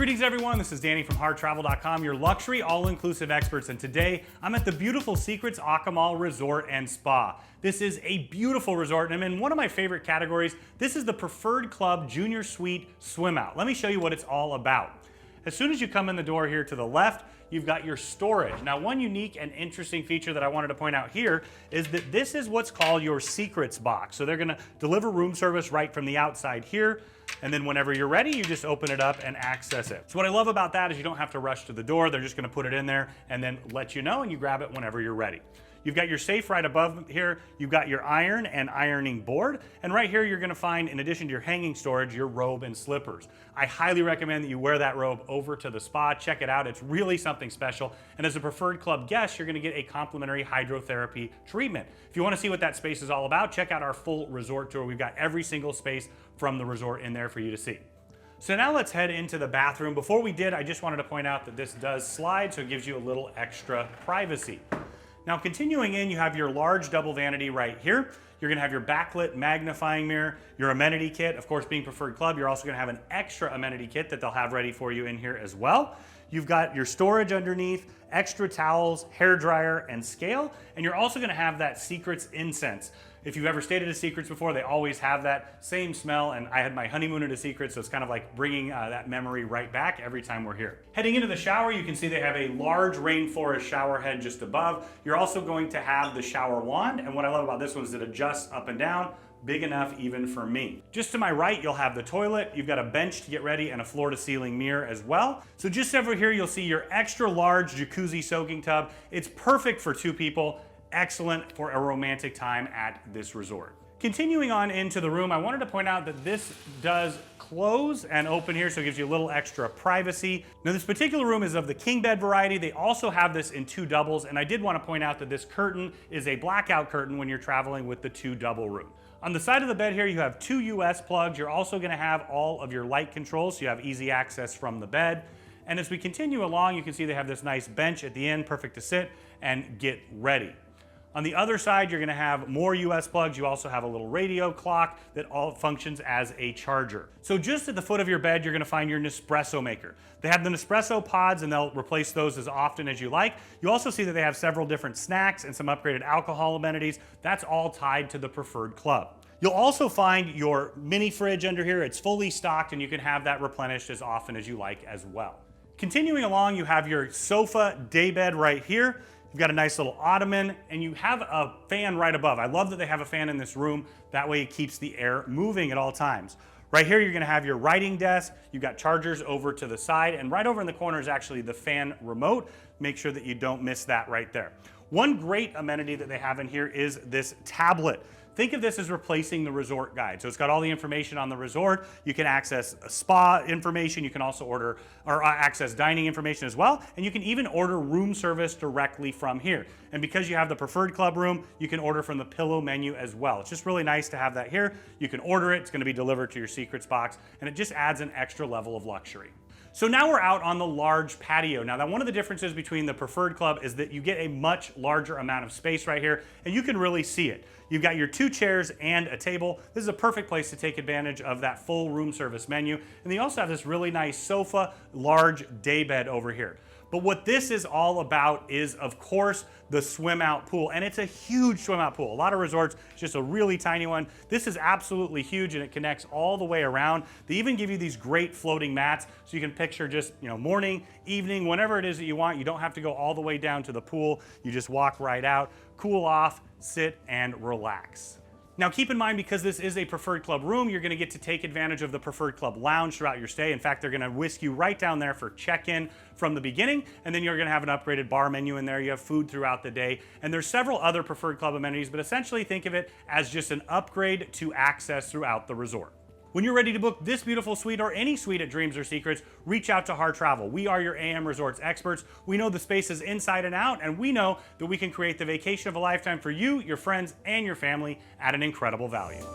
Greetings everyone, this is Danny from HarrTravel.com, your luxury all-inclusive experts, and today I'm at the beautiful Secrets Akumal Resort and Spa. This is a beautiful resort, and in one of my favorite categories, this is the Preferred Club Junior Suite Swim Out. Let me show you what it's all about. As soon as you come in the door here to the left, you've got your storage. Now, one unique and interesting feature that I wanted to point out here is that this is what's called your Secrets box. So they're gonna deliver room service right from the outside here, and then whenever you're ready, you just open it up and access it. So what I love about that is you don't have to rush to the door. They're just gonna put it in there and then let you know, and you grab it whenever you're ready. You've got your safe right above here. You've got your iron and ironing board. And right here, you're gonna find, in addition to your hanging storage, your robe and slippers. I highly recommend that you wear that robe over to the spa. Check it out, it's really something special. And as a Preferred Club guest, you're gonna get a complimentary hydrotherapy treatment. If you wanna see what that space is all about, check out our full resort tour. We've got every single space from the resort in there for you to see. So now let's head into the bathroom. Before we did, I just wanted to point out that this does slide, so it gives you a little extra privacy. Now continuing in, you have your large double vanity right here. You're gonna have your backlit magnifying mirror, your amenity kit. Of course, being Preferred Club, you're also gonna have an extra amenity kit that they'll have ready for you in here as well. You've got your storage underneath, extra towels, hair dryer, and scale. And you're also gonna have that Secrets incense. If you've ever stayed at a Secrets before, they always have that same smell, and I had my honeymoon at a Secrets, so it's kind of like bringing that memory right back every time we're here. Heading into the shower, you can see they have a large rainforest shower head just above. You're also going to have the shower wand, and what I love about this one is it adjusts up and down, big enough even for me. Just to my right, you'll have the toilet. You've got a bench to get ready and a floor-to-ceiling mirror as well. So just over here, you'll see your extra large Jacuzzi Soaking Tub. It's perfect for two people. Excellent for a romantic time at this resort. Continuing on into the room, I wanted to point out that this does close and open here, so it gives you a little extra privacy. Now this particular room is of the king bed variety. They also have this in two doubles, and I did want to point out that this curtain is a blackout curtain when you're traveling with the two double room. On the side of the bed here, you have two US plugs. You're also gonna have all of your light controls, so you have easy access from the bed. And as we continue along, you can see they have this nice bench at the end, perfect to sit and get ready. On the other side, you're gonna have more US plugs. You also have a little radio clock that all functions as a charger. So just at the foot of your bed, you're gonna find your Nespresso maker. They have the Nespresso pods, and they'll replace those as often as you like. You also see that they have several different snacks and some upgraded alcohol amenities. That's all tied to the Preferred Club. You'll also find your mini fridge under here. It's fully stocked, and you can have that replenished as often as you like as well. Continuing along, you have your sofa daybed right here. You've got a nice little ottoman, and you have a fan right above. I love that they have a fan in this room. That way it keeps the air moving at all times. Right here, you're gonna have your writing desk. You've got chargers over to the side, and right over in the corner is actually the fan remote. Make sure that you don't miss that right there. One great amenity that they have in here is this tablet. Think of this as replacing the resort guide. So it's got all the information on the resort. You can access spa information. You can also order or access dining information as well. And you can even order room service directly from here. And because you have the Preferred Club room, you can order from the pillow menu as well. It's just really nice to have that here. You can order it. It's going to be delivered to your Secrets box, and it just adds an extra level of luxury. So now we're out on the large patio. Now, one of the differences between the Preferred Club is that you get a much larger amount of space right here, and you can really see it. You've got your two chairs and a table. This is a perfect place to take advantage of that full room service menu. And they also have this really nice sofa, large daybed over here. But what this is all about is, of course, the swim out pool. And it's a huge swim out pool. A lot of resorts, it's just a really tiny one. This is absolutely huge, and it connects all the way around. They even give you these great floating mats, so you can picture just, morning, evening, whenever it is that you want. You don't have to go all the way down to the pool. You just walk right out, cool off, sit, and relax. Now keep in mind, because this is a Preferred Club room, you're gonna get to take advantage of the Preferred Club lounge throughout your stay. In fact, they're gonna whisk you right down there for check-in from the beginning, and then you're gonna have an upgraded bar menu in there. You have food throughout the day, and there's several other Preferred Club amenities, but essentially think of it as just an upgrade to access throughout the resort. When you're ready to book this beautiful suite or any suite at Dreams or Secrets, reach out to Harr Travel. We are your AM Resorts experts. We know the spaces inside and out, and we know that we can create the vacation of a lifetime for you, your friends, and your family at an incredible value.